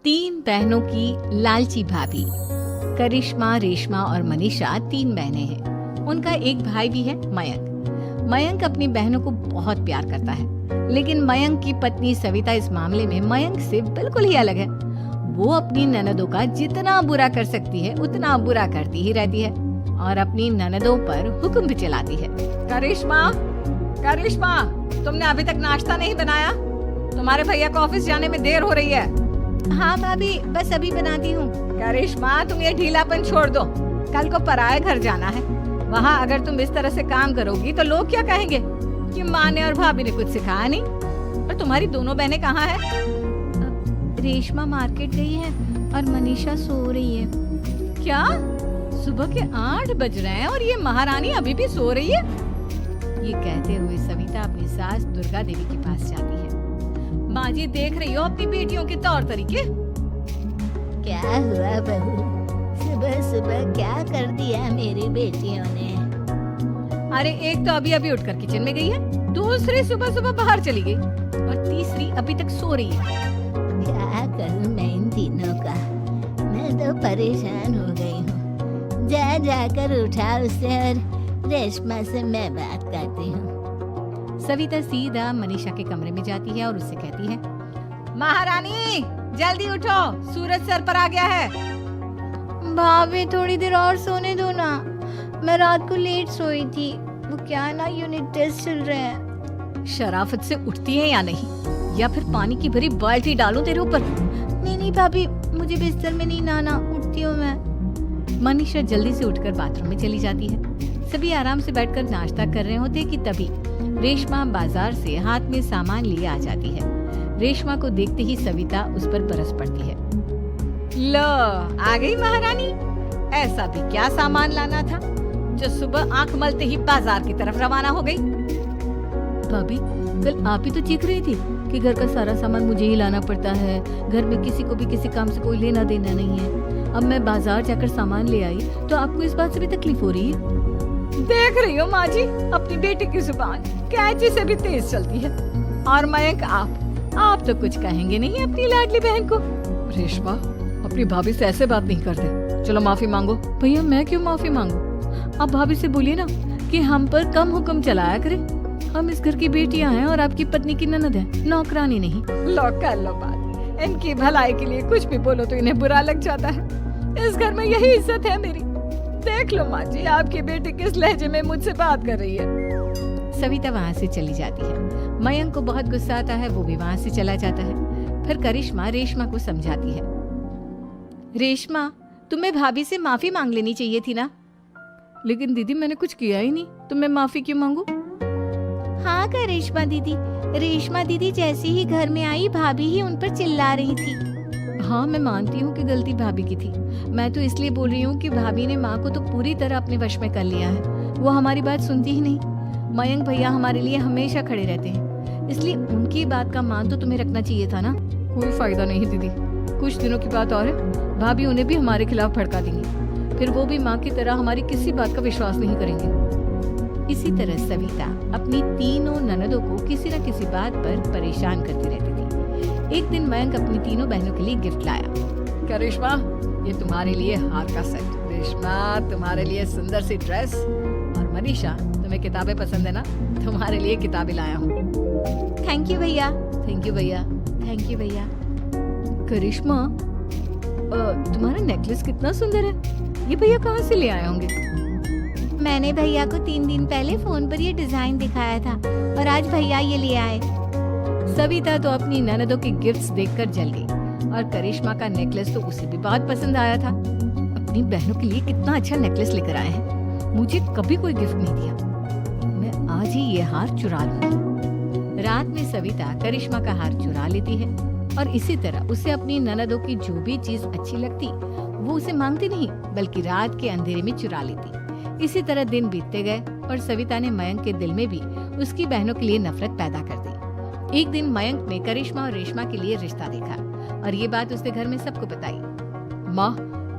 तीन बहनों की लालची भाभी। करिश्मा, रेशमा और मनीषा तीन बहनें हैं। उनका एक भाई भी है, मयंक। मयंक अपनी बहनों को बहुत प्यार करता है, लेकिन मयंक की पत्नी सविता इस मामले में मयंक से बिल्कुल ही अलग है। वो अपनी ननदों का जितना बुरा कर सकती है उतना बुरा करती ही रहती है और अपनी ननदों पर हुक्म भी चलाती है। करिश्मा, करिश्मा, तुमने अभी तक नाश्ता नहीं बनाया? तुम्हारे भैया को ऑफिस जाने में देर हो रही है। हाँ भाभी, बस अभी बनाती हूँ। करिश्मा, तुम ये ढीलापन छोड़ दो। कल को पराये घर जाना है। वहाँ अगर तुम इस तरह से काम करोगी तो लोग क्या कहेंगे कि माँ ने और भाभी ने कुछ सिखाया नहीं। और तुम्हारी दोनों बहनें कहाँ हैं? रेशमा मार्केट गई है और मनीषा सो रही है। क्या? सुबह के 8 बज रहे हैं और ये महारानी अभी भी सो रही है? ये कहते हुए सविता अपनी सास दुर्गा देवी के पास जाती है। माँ जी, देख रही हो अपनी बेटियों के तौर तरीके? क्या हुआ बहू? सुबह सुबह क्या कर दिया मेरी बेटियों ने? अरे एक तो अभी अभी उठकर किचन में गई है, दूसरी सुबह सुबह बाहर चली गई और तीसरी अभी तक सो रही है। क्या करूं मैं इन तीनों का? मैं तो परेशान हो गई हूँ। जा जाकर उठा उसे और रेशमा से मैं बात करती हूँ। सविता सीधा मनीषा के कमरे में जाती है और उससे कहती है, महारानी जल्दी उठो, सूरज सर पर आ गया है। भाभी थोड़ी देर और सोने दो ना, मैं रात को लेट सोई थी। वो क्या है ना, यूनिट टेस्ट चल रहे हैं। शराफत से उठती है या नहीं, या फिर पानी की भरी बाल्टी डालूं तेरे ऊपर? नहीं भाभी, मुझे बिस्तर में नहीं नहाना, उठती हूँ मैं। मनीषा जल्दी से उठकर बाथरूम में चली जाती है। सभी आराम से बैठकर नाश्ता कर रहे होते कि तभी रेशमा बाजार से हाथ में सामान लिए आ जाती है। रेशमा को देखते ही सविता उस पर बरस पड़ती है। लो, आ गई महारानी। ऐसा भी क्या सामान लाना था जो सुबह आंख मलते ही बाजार की तरफ रवाना हो गई? भाभी, कल आप ही तो चीख रही थी कि घर का सारा सामान मुझे ही लाना पड़ता है, घर में किसी को भी किसी काम से कोई लेना देना नहीं है। अब मैं बाजार जाकर सामान ले आई तो आपको इस बात से भी तकलीफ हो रही है? देख रही हो माँ जी, अपनी बेटी की जुबान कैंची से भी तेज चलती है। और मयंक, आप तो कुछ कहेंगे नहीं अपनी लाडली बहन को? रेशमा, अपनी भाभी से ऐसे बात नहीं करते। चलो माफी मांगो। भैया, मैं क्यों माफी मांगू? आप भाभी से बोलिए ना कि हम पर कम हुक्म चलाया करे। हम इस घर की बेटियां हैं और आपकी पत्नी की ननद है, नौकरानी नहीं। लो कर लो बात। इनकी भलाई के लिए कुछ भी बोलो तो इन्हें बुरा लग जाता है। इस घर में यही इज्जत है मेरी। देख लो माँ जी, आपकी बेटी किस लहजे में मुझसे बात कर रही है। सविता वहाँ से चली जाती है। मयंक को बहुत गुस्सा आता है, वो भी वहाँ से चला जाता है। फिर करिश्मा रेशमा को समझाती है, रेशमा, तुम्हें भाभी से माफी मांग लेनी चाहिए थी ना। लेकिन दीदी, मैंने कुछ किया ही नहीं, तो मैं माफी क्यों मांगू? हाँ करिश्मा दीदी, रेशमा दीदी जैसे ही घर में आई भाभी ही उन पर चिल्ला रही थी। हाँ, मैं मानती हूँ कि गलती भाभी की थी। मैं तो इसलिए बोल रही हूँ कि भाभी ने माँ को तो पूरी तरह अपने वश में कर लिया है। वो हमारी बात सुनती ही नहीं। मयंक भैया हमारे लिए हमेशा खड़े रहते हैं, इसलिए उनकी बात का मान तो तुम्हें रखना चाहिए था ना। कोई फायदा नहीं दीदी, कुछ दिनों की बात और है, भाभी उन्हें भी हमारे खिलाफ भड़का देंगी। फिर वो भी माँ की तरह हमारी किसी बात का विश्वास नहीं करेंगे। इसी तरह सविता अपनी तीनों ननदों को किसी न किसी बात पर परेशान करती रहती थी। एक दिन मयंक अपनी तीनों बहनों के लिए गिफ्ट लाया। क्या रेशमा, ये तुम्हारे लिए हार का सेट। रेशमा, तुम्हारे लिए सुंदर सी ड्रेस। और मनीषा, तुम्हें किताबें पसंद है ना, तुम्हारे लिए किताबें लाया हूँ। थैंक यू भैया। थैंक यू भैया। थैंक यू भैया। करिश्मा, तुम्हारा नेकलेस कितना सुंदर है। ये भैया कहाँ से ले आए होंगे? मैंने भैया को 3 दिन पहले फोन पर ये डिजाइन दिखाया था और आज भैया ये ले आए। सविता तो अपनी ननदों के गिफ्ट्स देखकर जल गई और करिश्मा का नेकलेस तो उसे भी बहुत पसंद आया था। अपनी बहनों के लिए कितना अच्छा नेकलेस लेकर आए हैं, मुझे कभी कोई गिफ्ट नहीं दिया। मैं आज ही ये हार चुरा लूंगी। रात में सविता करिश्मा का हार चुरा लेती है और इसी तरह उसे अपनी ननदों की जो भी चीज अच्छी लगती वो उसे मांगती नहीं, बल्कि रात के अंधेरे में चुरा लेती। इसी तरह दिन बीतते गए और सविता ने मयंक के दिल में भी उसकी बहनों के लिए नफरत पैदा कर दी। एक दिन मयंक ने करिश्मा और रेशमा के लिए रिश्ता देखा और ये बात उसने घर में सबको बताई। माँ,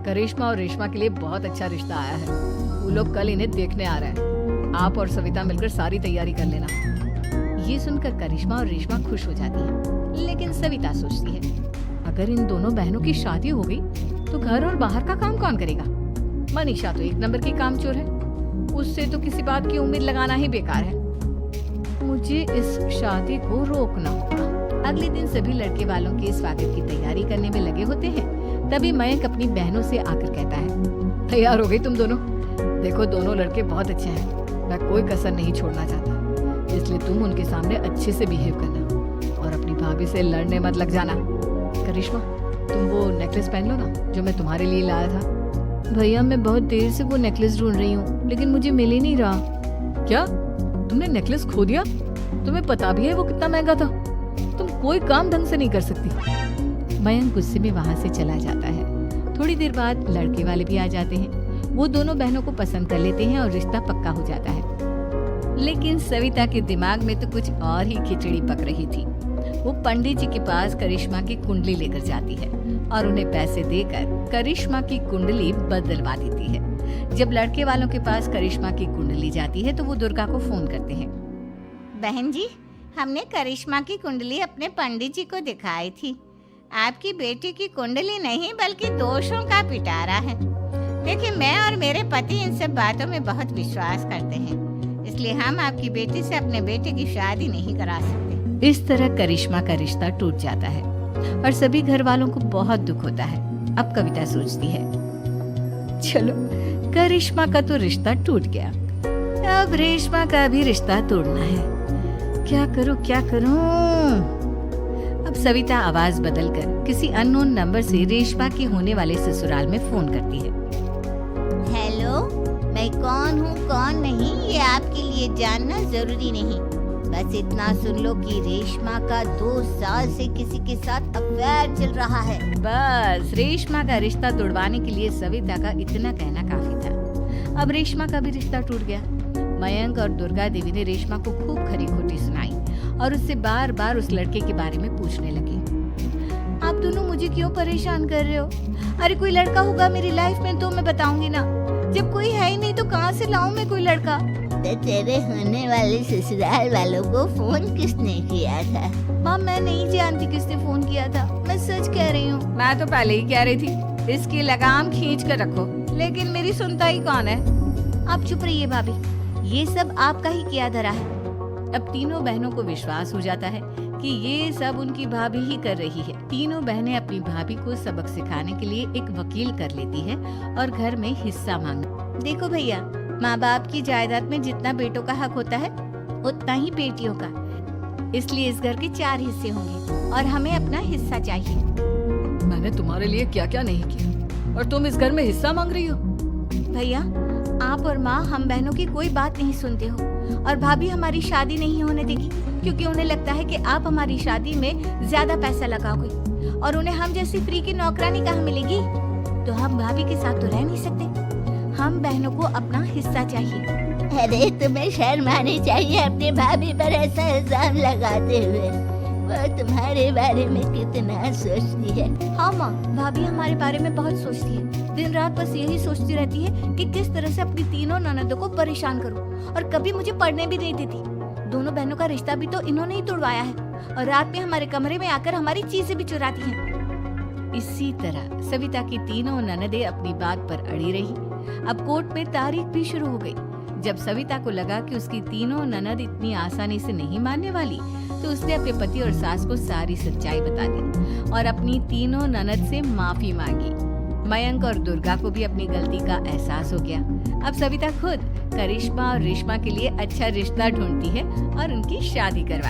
करिश्मा और रेशमा के लिए बहुत अच्छा रिश्ता आया है। वो लोग कल इन्हें देखने आ रहे हैं। आप और सविता मिलकर सारी तैयारी कर लेना। ये सुनकर करिश्मा और रेशमा खुश हो जाती है, लेकिन सविता सोचती है अगर इन दोनों बहनों की शादी हो गई तो घर और बाहर का काम कौन करेगा? मनीषा तो एक नंबर की कामचोर है, उससे तो किसी बात की उम्मीद लगाना ही बेकार है। मुझे इस शादी को रोकना होगा। अगले दिन सभी लड़के वालों के स्वागत की तैयारी करने में लगे होते हैं। तभी मयंक अपनी बहनों से आकर कहता है, तैयार हो गई तुम दोनों? देखो दोनों लड़के बहुत अच्छे हैं, मैं कोई कसर नहीं छोड़ना चाहता, इसलिए तुम उनके सामने अच्छे से बिहेव करना और अपनी भाभी से लड़ने मत लग जाना। करिश्मा, तुम वो नेकलेस पहन लो ना जो मैं तुम्हारे लिए लाया था। भैया मैं बहुत देर से वो नेकलेस ढूंढ रही हूँ, लेकिन मुझे मिल ही नहीं रहा। क्या तुमने नेकलेस खो दिया? तुम्हें पता भी है वो कितना महंगा था? तुम कोई काम ढंग से नहीं कर सकती। मयंक गुस्से में वहाँ से चला जाता है। थोड़ी देर बाद लड़के वाले भी आ जाते हैं। वो दोनों बहनों को पसंद कर लेते हैं और रिश्ता पक्का हो जाता है। लेकिन सविता के दिमाग में तो कुछ और ही खिचड़ी पक रही थी। वो पंडित जी के पास करिश्मा की कुंडली लेकर जाती है और उन्हें पैसे देकर करिश्मा की कुंडली बदलवा देती है। जब लड़के वालों के पास करिश्मा की कुंडली जाती है तो वो दुर्गा को फोन करते हैं। बहन जी, हमने करिश्मा की कुंडली अपने पंडित जी को दिखाई थी। आपकी बेटी की कुंडली नहीं बल्कि दोषों का पिटारा है। देखिए, मैं और मेरे पति इन सब बातों में बहुत विश्वास करते हैं, इसलिए हम आपकी बेटी से अपने बेटे की शादी नहीं करा सकते। इस तरह करिश्मा का रिश्ता टूट जाता है और सभी घर वालों को बहुत दुख होता है। अब कविता सोचती है, चलो करिश्मा का तो रिश्ता टूट गया, अब रेशमा का भी रिश्ता तोड़ना है। क्या करूं? अब सविता आवाज बदलकर किसी अननोन नंबर से रेशमा के होने वाले ससुराल में फोन करती है। हेलो, मैं कौन हूँ कौन नहीं ये आपके लिए जानना जरूरी नहीं। बस इतना सुन लो कि रेशमा का 2 साल से किसी के साथ अफेयर चल रहा है। बस रेशमा का रिश्ता तोड़वाने के लिए सविता का इतना कहना काफी था। अब रेशमा का भी रिश्ता टूट गया। मयंक और दुर्गा देवी ने रेशमा को खूब खरी खोटी सुनाई और उससे बार बार उस लड़के के बारे में पूछने लगी। आप दोनों मुझे क्यों परेशान कर रहे हो? अरे कोई लड़का होगा मेरी लाइफ में तो मैं बताऊंगी ना, जब कोई है ही नहीं तो कहाँ से लाऊं मैं कोई लड़का? तो तेरे होने वाले ससुराल वालों को फोन किसने किया था? माँ मैं नहीं जानती किसने फोन किया था, मैं सच कह रही हूँ। मैं तो पहले ही कह रही थी इसकी लगाम खींच कर रखो, लेकिन मेरी सुनता ही कौन है। आप चुप रहिए भाभी, ये सब आपका ही किया धरा है। अब तीनों बहनों को विश्वास हो जाता है कि ये सब उनकी भाभी ही कर रही है। तीनों बहनें अपनी भाभी को सबक सिखाने के लिए एक वकील कर लेती है और घर में हिस्सा मांग। देखो भैया, माँ बाप की जायदाद में जितना बेटों का हक होता है उतना ही बेटियों का, इसलिए इस घर के 4 हिस्से होंगे और हमें अपना हिस्सा चाहिए। मैंने तुम्हारे लिए क्या क्या नहीं किया और तुम इस घर में हिस्सा मांग रही हो? भैया, आप और माँ हम बहनों की कोई बात नहीं सुनते हो और भाभी हमारी शादी नहीं होने देगी क्योंकि उन्हें लगता है कि आप हमारी शादी में ज्यादा पैसा लगाओगे और उन्हें हम जैसी फ्री की नौकरानी कहाँ मिलेगी। तो हम भाभी के साथ तो रह नहीं सकते, हम बहनों को अपना हिस्सा चाहिए। अरे तुम्हें शर्म आनी चाहिए अपनी भाभी पर ऐसा इल्जाम लगाते हुए। वो तुम्हारे बारे में कितना सोचती है। हाँ माँ, भाभी हमारे बारे में बहुत सोचती है। दिन रात बस यही सोचती रहती है कि किस तरह से अपनी तीनों ननदों को परेशान करूं और कभी मुझे पढ़ने भी नहीं देती। दोनों बहनों का रिश्ता भी तो इन्होंने ही तोड़वाया है और रात में हमारे कमरे में आकर हमारी चीजें भी चुराती हैं। इसी तरह सविता की तीनों ननदें अपनी बात पर अड़ी रही। अब कोर्ट में तारीख भी शुरू हो गई। जब सविता को लगा कि उसकी तीनों ननद इतनी आसानी से नहीं मानने वाली, तो उसने अपने पति और सास को सारी सच्चाई बता दी और अपनी तीनों ननद से माफी मांगी। मयंक और दुर्गा को भी अपनी गलती का एहसास हो गया। अब सविता खुद करिश्मा और रेशमा के लिए अच्छा रिश्ता ढूंढती है और उनकी शादी करवा